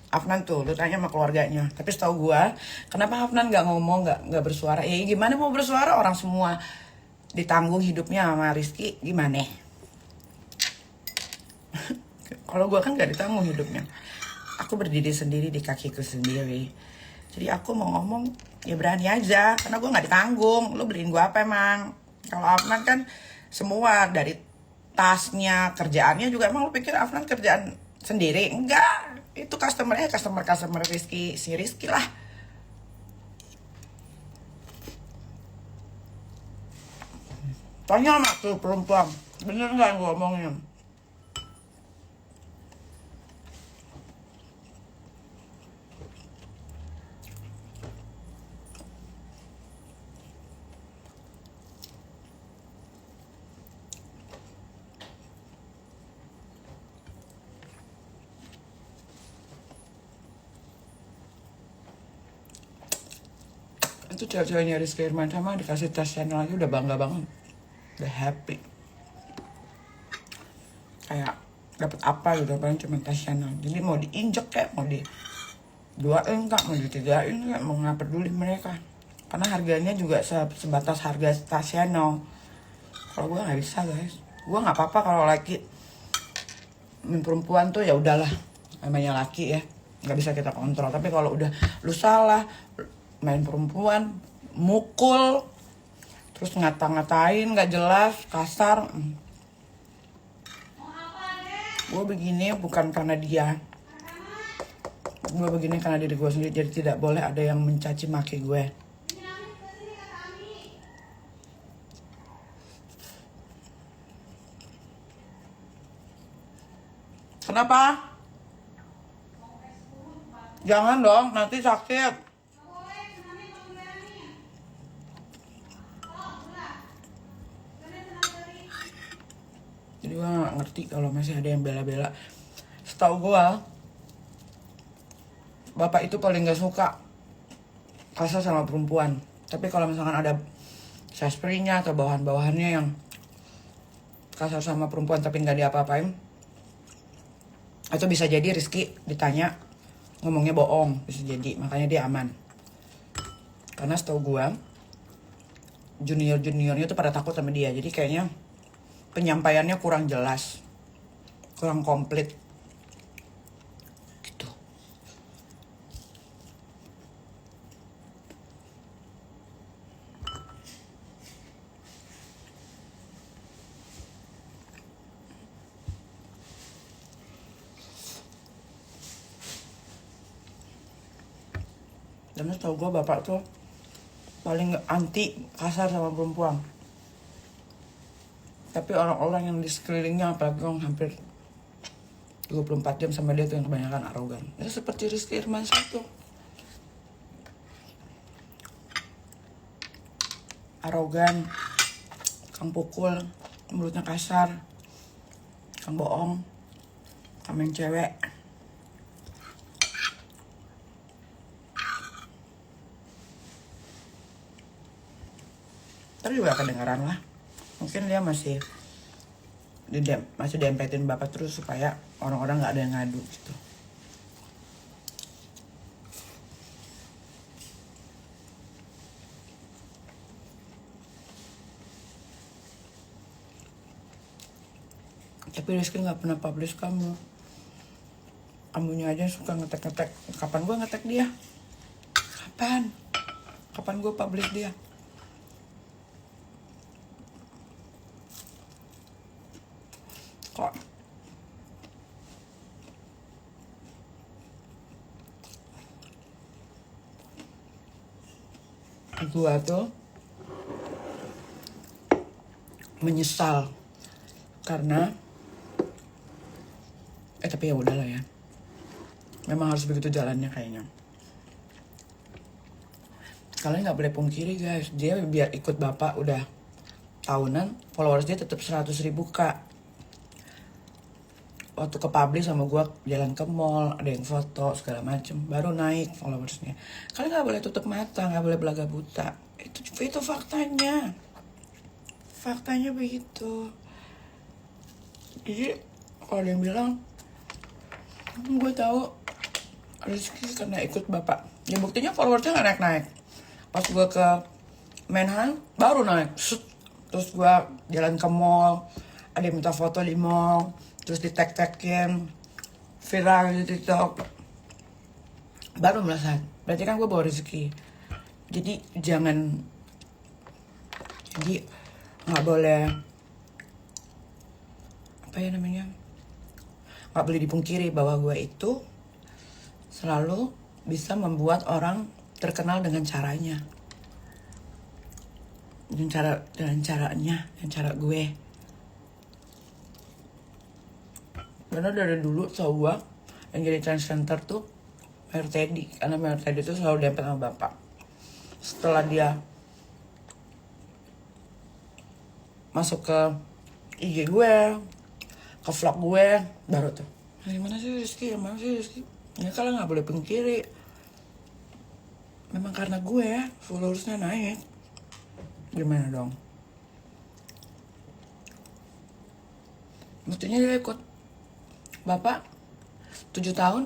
Afnan tuh, lu tanya sama keluarganya. Tapi setahu gue, kenapa Afnan nggak ngomong, nggak bersuara? Ya gimana mau bersuara, orang semua ditanggung hidupnya sama Rizky, gimana? Kalau gue kan nggak ditanggung hidupnya. Aku berdiri sendiri di kakiku sendiri. Jadi aku mau ngomong, ya berani aja, karena gue nggak ditanggung. Lu beliin gue apa emang? Kalau Afnan kan semua dari tasnya, kerjaannya juga, emang lu pikir Afnan kerjaan sendiri? Enggak, itu customer Rizky, si Rizky lah. Tanya sama tuh perempuan, bener nggak yang gue omongin? Itu cewek-ceweknya Rizky Irman sama dikasih tes channel aja udah bangga banget, udah happy, kayak dapat apa gitu, paling cuma tes channel. Jadi mau diinjek kayak mau di duain kak, mau ditigain kak, mau nggak peduli mereka, karena harganya juga sebatas harga tes channel. Kalau gue nggak bisa guys, gue nggak apa-apa kalau laki perempuan tuh ya udahlah, namanya laki ya, nggak bisa kita kontrol. Tapi kalau udah lu salah main perempuan, mukul, terus ngata-ngatain nggak jelas, kasar, gue begini bukan karena dia, gue begini karena diri gue sendiri. Jadi tidak boleh ada yang mencaci maki gue. Kenapa? Jangan dong, nanti sakit. Jadi gue gak ngerti kalau masih ada yang bela-bela. Setahu gue, bapak itu paling gak suka kasar sama perempuan. Tapi kalau misalkan ada sesperinya atau bawahan-bawahannya yang kasar sama perempuan tapi gak diapa-apain, atau bisa jadi Rizky ditanya ngomongnya bohong, bisa jadi, makanya dia aman. Karena setahu gue, junior-juniornya tuh pada takut sama dia. Jadi kayaknya penyampaiannya kurang jelas, kurang komplit gitu. Dan setahu gue bapak tuh paling anti kasar sama perempuan. Tapi orang-orang yang di sekelilingnya, apalagi yang hampir 24 jam sama dia tuh yang kebanyakan arogan. Ya seperti Rizky Irman satu, arogan, kang pukul, mulutnya kasar, kang bohong, kang main cewek. Tapi juga kedengaran lah, mungkin dia masih dempetin bapak terus supaya orang-orang nggak ada yang ngadu gitu. Tapi Rizky nggak pernah publish kamu. Kamunya aja suka ngetek-ngetek. Kapan gue ngetek dia? Kapan gue publish dia? Kok gue tuh menyesal karena tapi ya udahlah ya, memang harus begitu jalannya kayaknya. Kalian nggak boleh pungkiri guys, dia biar ikut bapak udah tahunan, followers dia tetap 100.000 kak. Waktu ke publish sama gue jalan ke mall, ada yang foto segala macem, baru naik followersnya. Kalian nggak boleh tutup mata, nggak boleh belaga buta. Itu faktanya begitu. Jadi kalau ada yang bilang gue tahu Rizky karena ikut bapak. Ya buktinya followersnya gak naik-naik. Pas gue ke Menhan baru naik. Set. Terus gue jalan ke mall, ada yang minta foto di mall, terus di tag-tagin, viral di TikTok. Baru merasa, berarti kan gue bawa rezeki. Jadi nggak boleh, apa ya namanya, nggak boleh dipungkiri bahwa gue itu selalu bisa membuat orang terkenal dengan caranya, dengan cara gue. Karena dari dulu tau gue yang jadi trend center tuh Mayor Teddy, karena Mayor Teddy tuh selalu dempet sama bapak. Setelah dia masuk ke IG gue, ke vlog gue, baru tuh gimana sih Rizky, gimana sih Rizky. Ya kalian nggak boleh pungkiri, memang karena gue followersnya naik. Gimana dong, mestinya dia ikut bapak 7 tahun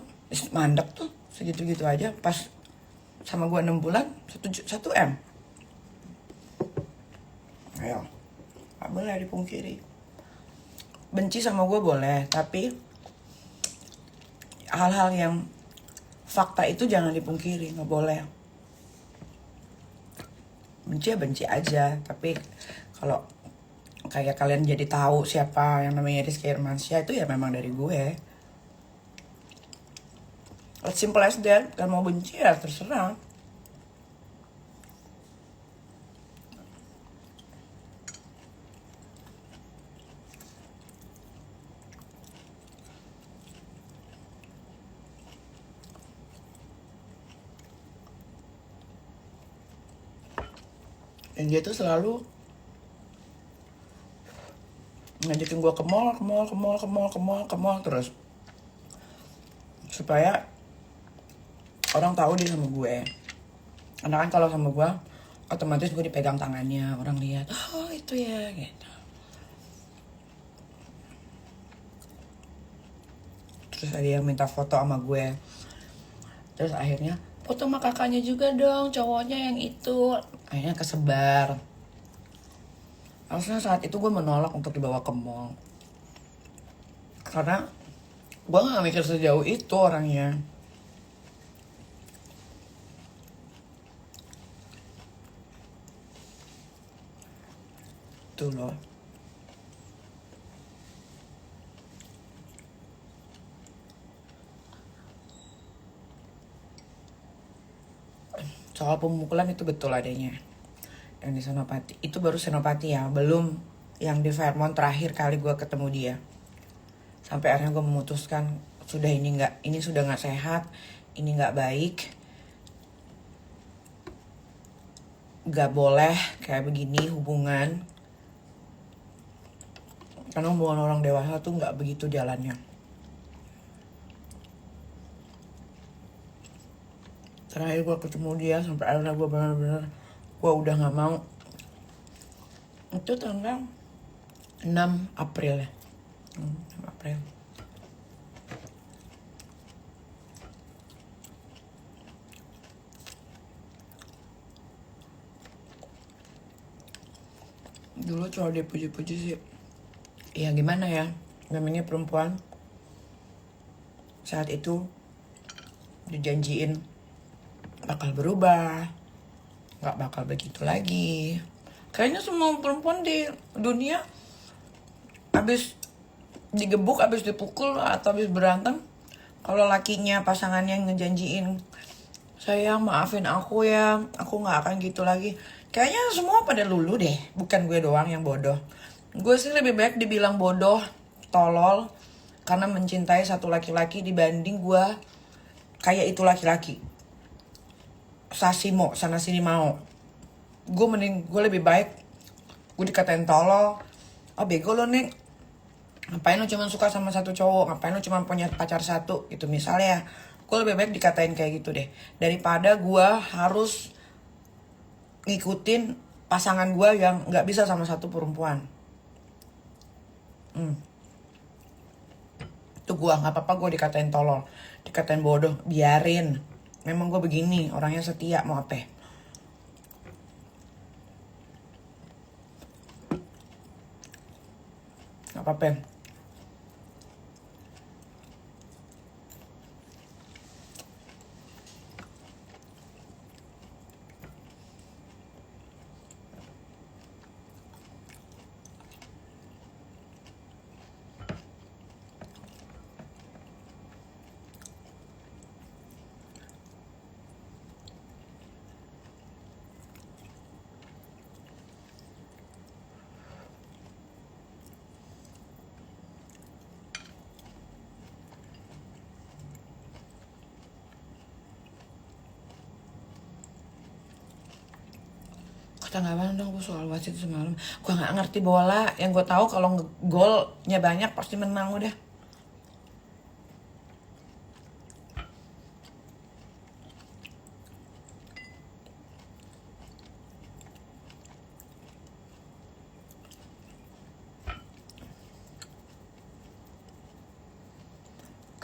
mandek tuh segitu-gitu aja. Pas sama gue 6 bulan 1 M. Ayo, gak boleh dipungkiri. Benci sama gue boleh, tapi hal-hal yang fakta itu jangan dipungkiri, gak boleh. Benci ya benci aja, tapi kalau kayak kalian jadi tahu siapa yang namanya Rizky Irmansyah, itu ya memang dari gue. As simple as that. Kan mau benci ya terserah. Dan dia tuh selalu ngajakin gue ke mall terus, supaya orang tahu dia sama gue. Karena kan kalau sama gue otomatis gue dipegang tangannya, orang lihat, oh itu ya gitu. Terus ada yang minta foto sama gue, terus akhirnya foto sama kakaknya juga dong, cowoknya yang itu. Akhirnya kesebar. Harusnya saat itu gue menolak untuk dibawa ke mall, karena gue gak mikir sejauh itu orangnya. Tuh loh. Soal pemukulan itu betul adanya. Yang di Senopati, itu baru Senopati ya, belum yang di Fairmont terakhir kali gue ketemu dia. Sampai akhirnya gue memutuskan, sudah ini sudah nggak sehat, ini nggak baik, nggak boleh kayak begini hubungan. Karena hubungan orang dewasa tuh nggak begitu jalannya. Terakhir gue ketemu dia sampai akhirnya gue benar-benar gue udah nggak mau. Itu tanggal 6 April ya. 6 April. Dulu cowok dia puji-puji sih. Ya gimana ya, namanya perempuan saat itu dijanjiin bakal berubah, nggak bakal begitu lagi. Kayaknya semua perempuan di dunia abis digebuk, abis dipukul, atau abis berantem, kalau lakinya pasangannya ngejanjiin, sayang maafin aku ya, aku nggak akan gitu lagi, kayaknya semua pada lulu deh. Bukan gue doang yang bodoh. Gue sih lebih baik dibilang bodoh, tolol, karena mencintai satu laki-laki dibanding gue kayak itu laki-laki sasimo sana sini mau. Gue lebih baik gue dikatain tolol, oh bego lo nih, ngapain lo cuma suka sama satu cowok, ngapain lo cuma punya pacar satu gitu misalnya. Gue lebih baik dikatain kayak gitu deh, daripada gue harus ngikutin pasangan gue yang nggak bisa sama satu perempuan. Itu gue nggak apa-apa gue dikatain tolol, dikatain bodoh, biarin. Memang gue begini, orangnya setia, mau apa? Gak apa-apa. Tanggapan dong gue soal wasit semalam. Gue nggak ngerti bola. Yang gue tahu kalau golnya banyak pasti menang udah.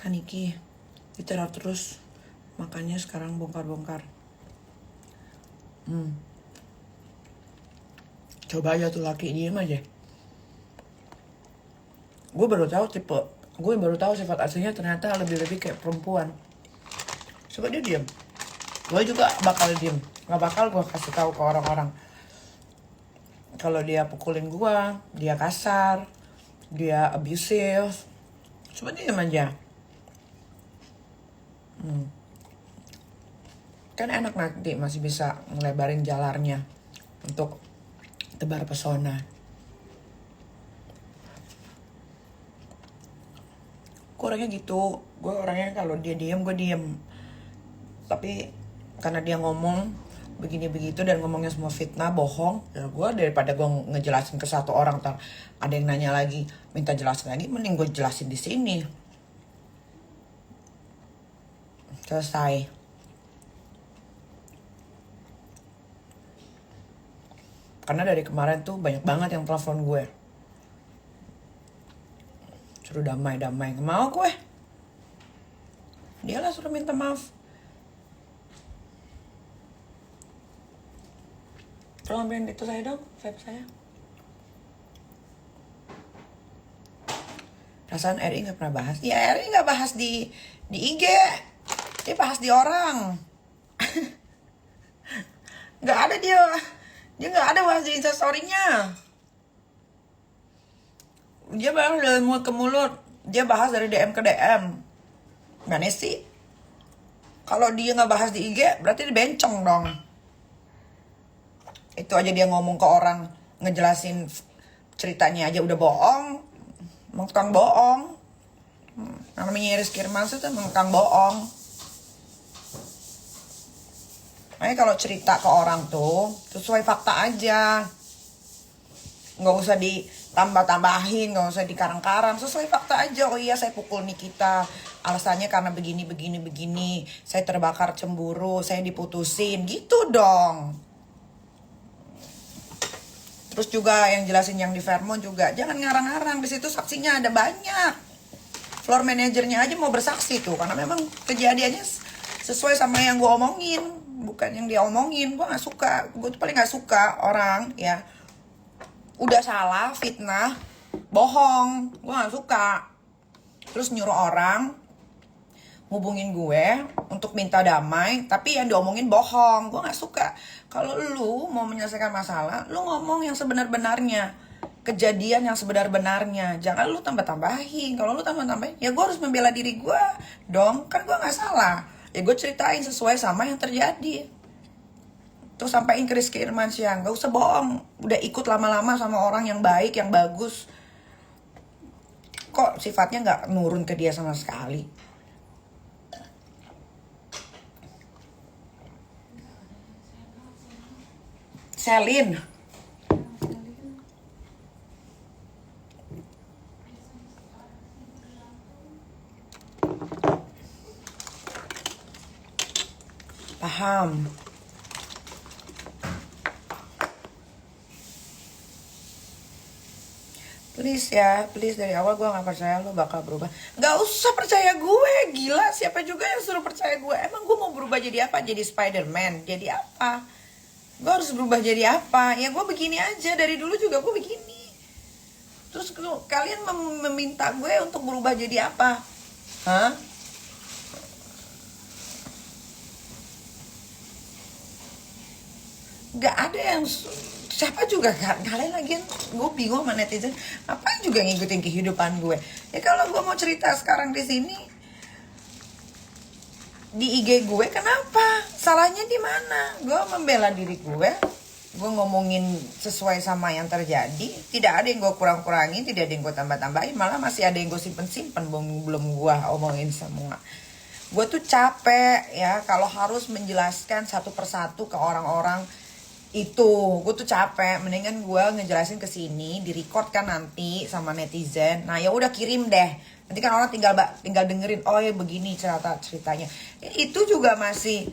Kaniki diteror terus, makanya sekarang bongkar-bongkar. Coba aja tuh laki, diem aja. Gue baru tahu sifat aslinya ternyata lebih kayak perempuan. Coba dia diem, gue juga bakal diem. Gak bakal gue kasih tahu ke orang-orang. Kalau dia pukulin gue, dia kasar, dia abusive, coba diem aja. Kan enak nanti masih bisa ngelebarin jalarnya untuk tebar pesona. Gue orangnya gitu. Gue orangnya kalau dia diem, gue diem. Tapi karena dia ngomong begini begitu dan ngomongnya semua fitnah, bohong, ya gue daripada gue ngejelasin ke satu orang, ntar ada yang nanya lagi, minta jelasin lagi, mending gue jelasin di sini. Selesai. Karena dari kemarin tuh banyak banget yang telepon gue. Suruh damai-damai. Gak mau gue. Dia lah suruh minta maaf. Tolong ambilin itu saya dong, vape saya. Perasaan Eri gak pernah bahas. Ya Eri gak bahas di IG. Dia bahas di orang. Gak ada dia. Dia gak ada bahas di instastory-nya. Dia bahas dari mulut ke mulut. Dia bahas dari DM ke DM. Gimana sih? Kalau dia gak bahas di IG, berarti dia bencong dong. Itu aja dia ngomong ke orang, ngejelasin ceritanya aja udah bohong. Emang tukang bohong. Namanya Rizky Irmansyah tuh emang tukang bohong. Makanya kalau cerita ke orang tuh sesuai fakta aja, nggak usah ditambah-tambahin, nggak usah dikarang-karang, sesuai fakta aja. Oh iya, saya pukul Nikita, alasannya karena begini, saya terbakar cemburu, saya diputusin, gitu dong. Terus juga yang jelasin yang di Fairmont juga, jangan ngarang-ngarang, di situ saksinya ada banyak. Floor manajernya aja mau bersaksi tuh, karena memang kejadiannya sesuai sama yang gue omongin, bukan yang dia omongin. Gue nggak suka, gue tuh paling nggak suka orang ya udah salah, fitnah, bohong, gue gak suka. Terus nyuruh orang hubungin gue untuk minta damai, tapi yang diomongin bohong, gue gak suka. Kalau lu mau menyelesaikan masalah, lu ngomong yang sebenar-benarnya, kejadian yang sebenar-benarnya. Jangan lu tambah-tambahin. Kalau lu tambah-tambahin, ya gue harus membela diri gue dong, kan gue gak salah. Ya gue ceritain sesuai sama yang terjadi. Terus sampaiin ke Rizky Irmansyah, gak usah bohong. Udah ikut lama-lama sama orang yang baik, yang bagus, kok sifatnya gak nurun ke dia sama sekali. Selin, paham. Please ya, please, dari awal gue gak percaya lo bakal berubah. Gak usah percaya gue, gila. Siapa juga yang suruh percaya gue? Emang gue mau berubah jadi apa? Jadi Spider-Man? Jadi apa? Gue harus berubah jadi apa? Ya gue begini aja, dari dulu juga gue begini. Terus kalian meminta gue untuk berubah jadi apa? Hah? Gak ada yang siapa juga kalian lagian, gue bingung sama netizen apa juga ngikutin kehidupan gue. Ya kalau gue mau cerita sekarang di sini di IG gue, kenapa salahnya di mana? Gue membela diri gue ngomongin sesuai sama yang terjadi, tidak ada yang gue kurang-kurangin, tidak ada yang gue tambah-tambahin, malah masih ada yang gue simpen-simpen belum gue omongin semua. Gue tuh capek ya kalau harus menjelaskan satu persatu ke orang-orang itu. Gue tuh capek, mendingan gue ngejelasin ke sini, di-record kan nanti sama netizen. Nah ya udah kirim deh, nanti kan orang tinggal dengerin, oh ya begini ceritanya. Itu juga masih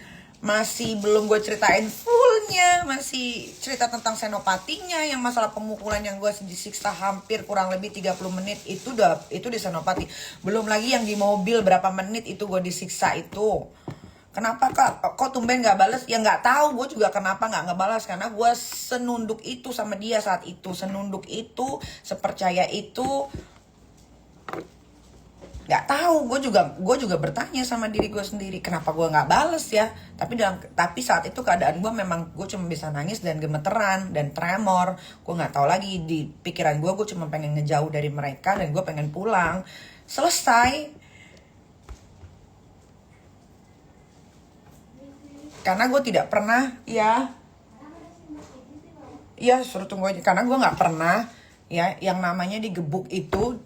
belum gue ceritain fullnya, masih cerita tentang senopatinya, yang masalah pemukulan yang gue disiksa hampir kurang lebih 30 menit itu di senopati. Belum lagi yang di mobil berapa menit itu gue disiksa itu. Kenapa kok tumben gak bales? Ya gak tahu gue juga kenapa gak ngebalas. Karena gue senunduk itu sama dia saat itu. Senunduk itu, sepercaya itu. Gak tahu, gue juga bertanya sama diri gue sendiri, kenapa gue gak bales ya. Tapi saat itu keadaan gue memang, gue cuma bisa nangis dan gemeteran dan tremor. Gue gak tahu lagi, di pikiran gue cuma pengen ngejauh dari mereka dan gue pengen pulang. Selesai. Karena gue tidak pernah ya suruh tunggu aja. Karena gue gak pernah ya yang namanya digebuk itu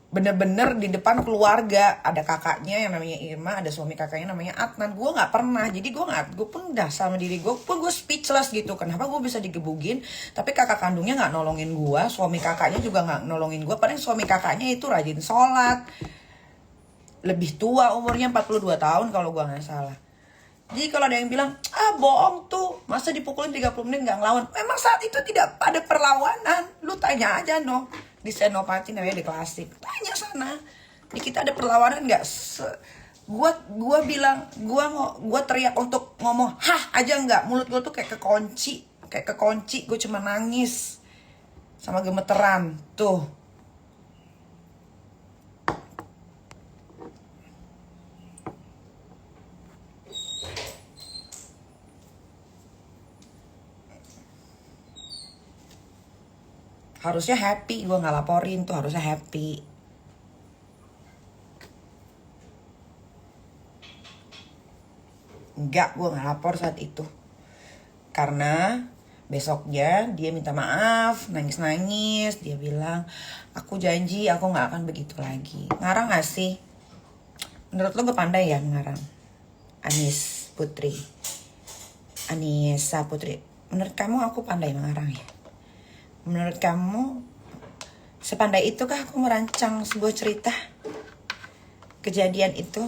bener-bener di depan keluarga. Ada kakaknya yang namanya Irma, ada suami kakaknya namanya Adnan. Gue gak pernah. Jadi gue pun udah sama diri gue pun gue speechless gitu. Kenapa gue bisa digebukin tapi kakak kandungnya gak nolongin gue, suami kakaknya juga gak nolongin gue. Padahal suami kakaknya itu rajin sholat, lebih tua umurnya 42 tahun kalau gue gak salah. Jadi kalau ada yang bilang, bohong tuh, masa dipukulin 30 menit gak ngelawan. Memang saat itu tidak ada perlawanan. Lu tanya aja no, di Senopati namanya di Klasik. Tanya sana, di kita ada perlawanan gak? Gue bilang, gue teriak untuk ngomong, hah aja gak. Mulut gue tuh kayak kekunci. Gue cuma nangis sama gemeteran, tuh. Harusnya happy, gue gak laporin tuh, harusnya happy. Enggak, gue gak lapor saat itu. Karena besoknya dia minta maaf, nangis-nangis. Dia bilang, aku janji aku gak akan begitu lagi. Ngarang gak sih? Menurut lo gue pandai ya ngarang? Anissa Putri, menurut kamu aku pandai mengarang ya? Menurut kamu sepandai itukah aku merancang sebuah cerita kejadian itu?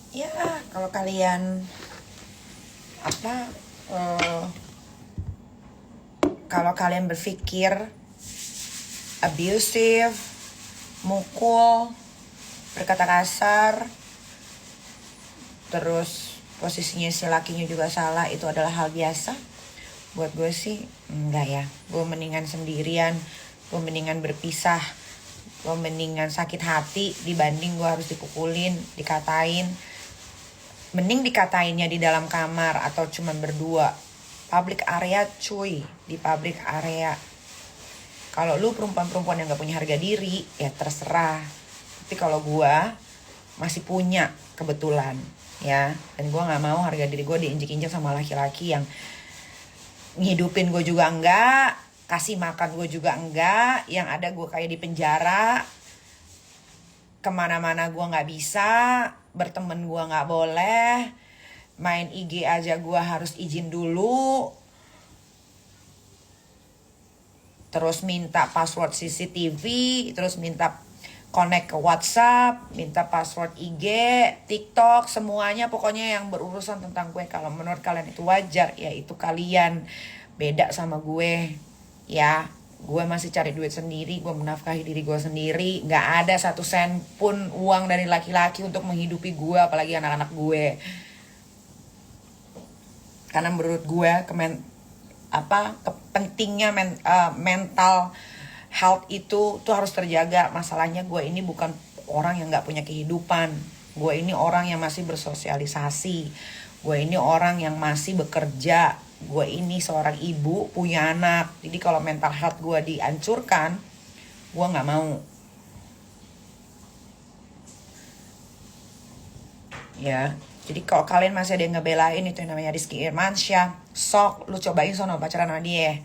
Ya, kalau kalian kalau kalian berpikir abusive, mukul, berkata kasar, terus posisinya si lakinya juga salah, itu adalah hal biasa. Buat gue sih enggak ya. Gue mendingan sendirian, gue mendingan berpisah, gue mendingan sakit hati dibanding gue harus dipukulin, dikatain. Mending dikatainnya di dalam kamar atau cuma berdua. Public area cuy, di public area. Kalau lu perempuan-perempuan yang gak punya harga diri, ya terserah. Tapi kalau gue masih punya kebetulan ya, dan gue gak mau harga diri gue diinjek-injek sama laki-laki yang ngidupin gue juga enggak, kasih makan gue juga enggak, yang ada gue kayak di penjara, kemana-mana gue nggak bisa, berteman gue nggak boleh, main IG aja gue harus izin dulu, terus minta password CCTV, terus minta connect ke WhatsApp, minta password IG, TikTok, semuanya pokoknya yang berurusan tentang gue. Kalau menurut kalian itu wajar, ya itu kalian. Beda sama gue, ya. Gue masih cari duit sendiri, gue menafkahi diri gue sendiri. Gak ada 1 sen pun uang dari laki-laki untuk menghidupi gue, apalagi anak-anak gue. Karena menurut gue, kepentingnya mental health itu tuh harus terjaga. Masalahnya gue ini bukan orang yang nggak punya kehidupan. Gue ini orang yang masih bersosialisasi. Gue ini orang yang masih bekerja. Gue ini seorang ibu punya anak. Jadi kalau mental health gue dihancurkan, gue nggak mau. Ya, jadi kalau kalian masih ada yang ngebelain itu yang namanya Rizky Irmansyah, sok lu cobain sono pacaran sama dia.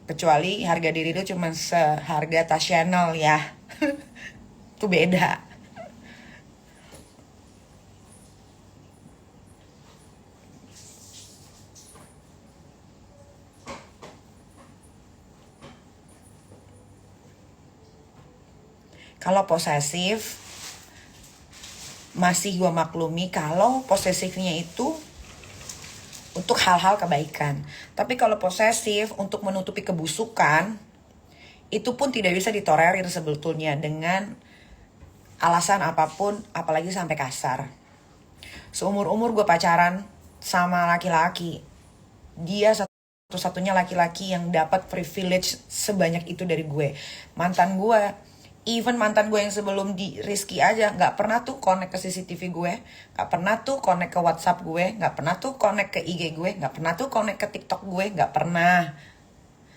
Kecuali harga diri lu cuma seharga tas Chanel ya. Itu beda. Kalau posesif, masih gue maklumi kalau posesifnya itu untuk hal-hal kebaikan. Tapi kalau posesif untuk menutupi kebusukan, itu pun tidak bisa ditolerir sebetulnya dengan alasan apapun, apalagi sampai kasar. Seumur-umur gue pacaran sama laki-laki, dia satu-satunya laki-laki yang dapat privilege sebanyak itu dari gue. Mantan gue, even mantan gue yang sebelum di Rizky aja gak pernah tuh connect ke CCTV gue, gak pernah tuh connect ke WhatsApp gue, gak pernah tuh connect ke IG gue, gak pernah tuh connect ke TikTok gue, gak pernah.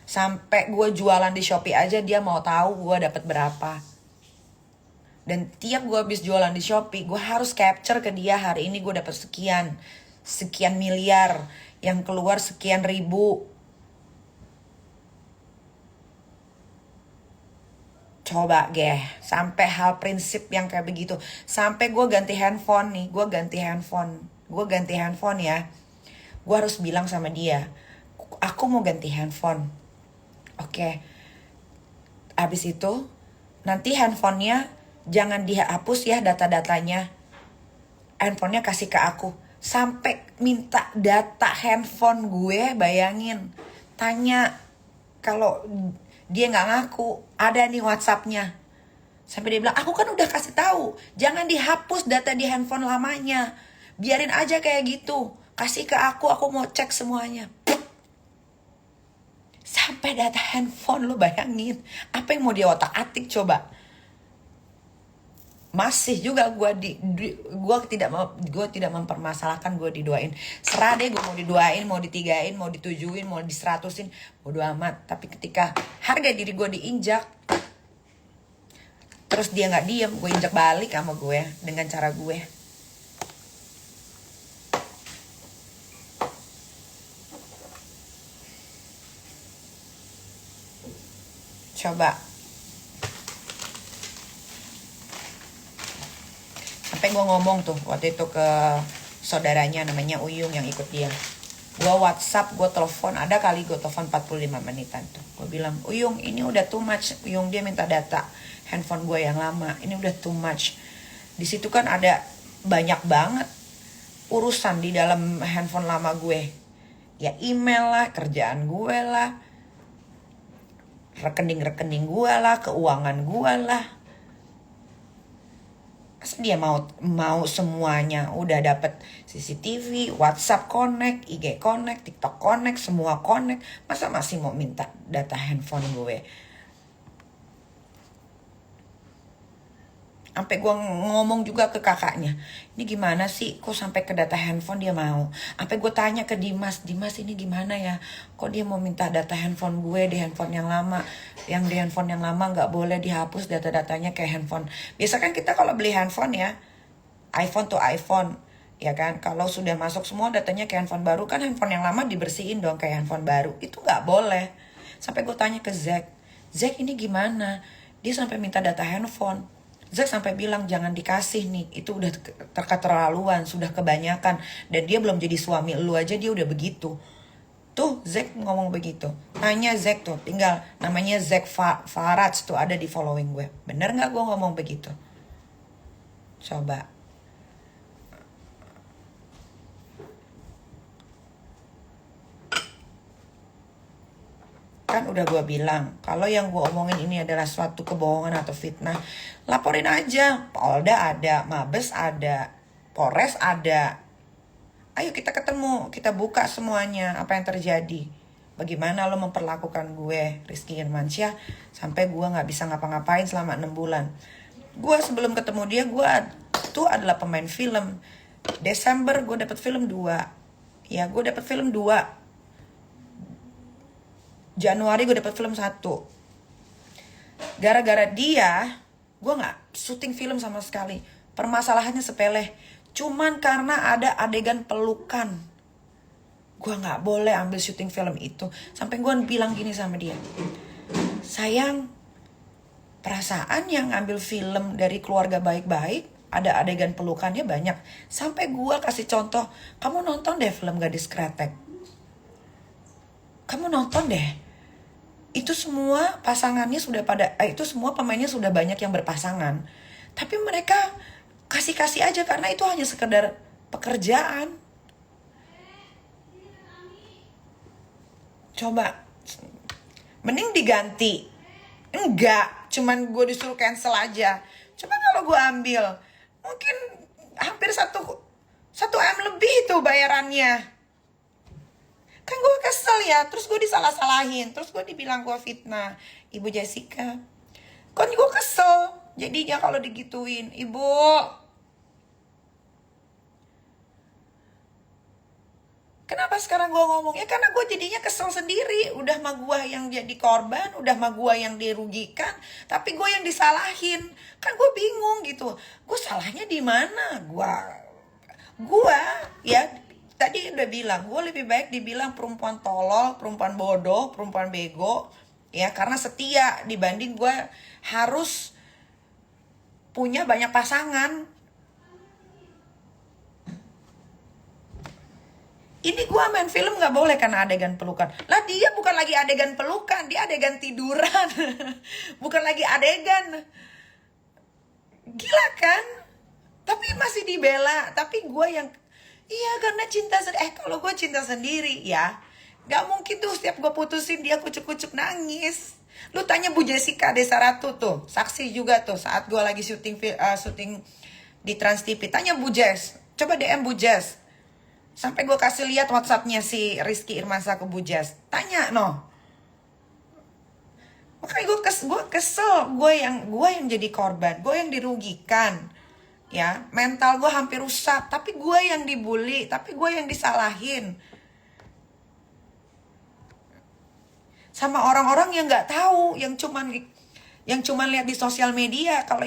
Sampai gue jualan di Shopee aja dia mau tahu gue dapat berapa. Dan tiap gue habis jualan di Shopee, gue harus capture ke dia, hari ini gue dapat sekian miliar, yang keluar sekian ribu. Coba sampai hal prinsip yang kayak begitu. Sampai gue ganti handphone nih, gue ganti handphone ya. Gue harus bilang sama dia, aku mau ganti handphone. Oke. Abis itu, nanti handphonenya jangan dihapus ya data-datanya. Handphonenya kasih ke aku. Sampai minta data handphone gue, bayangin. Tanya, kalau dia nggak ngaku, ada nih WhatsAppnya. Sampai dia bilang, aku kan udah kasih tahu, jangan dihapus data di handphone lamanya, biarin aja kayak gitu, kasih ke aku mau cek semuanya. Sampai data handphone, lu bayangin, apa yang mau dia otak-atik coba? Masih juga gue tidak mempermasalahkan gue didoain. Serah deh, gue mau didoain, mau ditigain, mau ditujuin, mau diseratusin, bodo amat. Tapi ketika harga diri gue diinjak, terus dia nggak diem, gue injak balik sama gue dengan cara gue. Coba. Sampai gue ngomong tuh waktu itu ke saudaranya namanya Uyung yang ikut dia. Gue WhatsApp, gue telepon, ada kali gue telepon 45 menitan tuh. Gue bilang, Uyung ini udah too much. Uyung dia minta data handphone gue yang lama, ini udah too much. Di situ kan ada banyak banget urusan di dalam handphone lama gue. Ya email lah, kerjaan gue lah, rekening gue lah, keuangan gue lah. Dia mau semuanya, udah dapet CCTV, WhatsApp connect, IG connect, TikTok connect, semua connect, masa masih mau minta data handphone gue? Sampai gue ngomong juga ke kakaknya, ini gimana sih kok sampai ke data handphone dia mau? Sampai gue tanya ke Dimas ini gimana ya, kok dia mau minta data handphone gue di handphone yang lama, yang di handphone yang lama gak boleh dihapus data-datanya kayak handphone. Biasa kan kita kalau beli handphone ya, iPhone to iPhone, Ya kan, kalau sudah masuk semua datanya ke handphone baru, kan handphone yang lama dibersihin dong kayak handphone baru. Itu nggak boleh. Sampai gue tanya ke Zack, Zack ini gimana? Dia sampai minta data handphone. Zack sampai bilang jangan dikasih nih, itu udah keterlaluan, sudah kebanyakan. Dan dia belum jadi suami lu aja dia udah begitu. Tuh Zack ngomong begitu. Tanya Zack tuh, tinggal namanya Zack Faraj tuh ada di following gue. Bener nggak gue ngomong begitu? Coba. Kan udah gue bilang, kalau yang gue omongin ini adalah suatu kebohongan atau fitnah, laporin aja. Polda ada, Mabes ada, Polres ada. Ayo kita ketemu, kita buka semuanya apa yang terjadi. Bagaimana lo memperlakukan gue, Rizky Irmansyah, sampai gue gak bisa ngapa-ngapain selama 6 bulan. Gue sebelum ketemu dia, gue tuh adalah pemain film. Desember gue dapet film 2. Ya, gue dapet film 2. Januari gue dapet film 1. Gara-gara dia, gue gak syuting film sama sekali. Permasalahannya sepele. Cuman karena ada adegan pelukan, gue gak boleh ambil syuting film itu. Sampai gue bilang gini sama dia, sayang, perasaan yang ambil film dari keluarga baik-baik, ada adegan pelukannya banyak. Sampai gue kasih contoh, kamu nonton deh film Gadis Kretek. Kamu nonton deh. Itu semua pasangannya sudah itu semua pemainnya sudah banyak yang berpasangan. Tapi mereka kasih-kasih aja karena itu hanya sekedar pekerjaan. Coba, mending diganti. Enggak, cuman gue disuruh cancel aja. Coba kalau gue ambil, mungkin hampir 1 M lebih itu bayarannya. Kan gue kesel ya, terus gue disalah-salahin, terus gue dibilang gue fitnah. Ibu Jessica, kan gue kesel jadinya kalau digituin. Ibu, kenapa sekarang gue ngomong? Ya karena gue jadinya kesel sendiri. Udah mah gue yang jadi korban, udah mah gue yang dirugikan, tapi gue yang disalahin. Kan gue bingung gitu, gue salahnya di mana? Gue ya tadi udah bilang, gue lebih baik dibilang perempuan tolol, perempuan bodoh, perempuan bego, ya karena setia dibanding gue harus punya banyak pasangan. Ini gue main film gak boleh karena adegan pelukan. Lah dia bukan lagi adegan pelukan, dia adegan tiduran. Bukan lagi adegan. Gila kan? Tapi masih dibela. Tapi gue yang, iya karena cinta sendiri. Kalau gue cinta sendiri ya, gak mungkin tuh setiap gue putusin dia kucuk-kucuk nangis. Lu tanya Bu Jessica Desaratu tuh, saksi juga tuh saat gue lagi syuting di Trans TV. Tanya Bu Jess, coba DM Bu Jess. Sampai gue kasih lihat WhatsAppnya si Rizky Irmansyah ke Bu Jess. Tanya no. Makanya gue kesel, gue yang jadi korban, gue yang dirugikan. Ya, mental gue hampir rusak, tapi gue yang dibully, tapi gue yang disalahin. Sama orang-orang yang nggak tahu, yang cuman lihat di sosial media kalau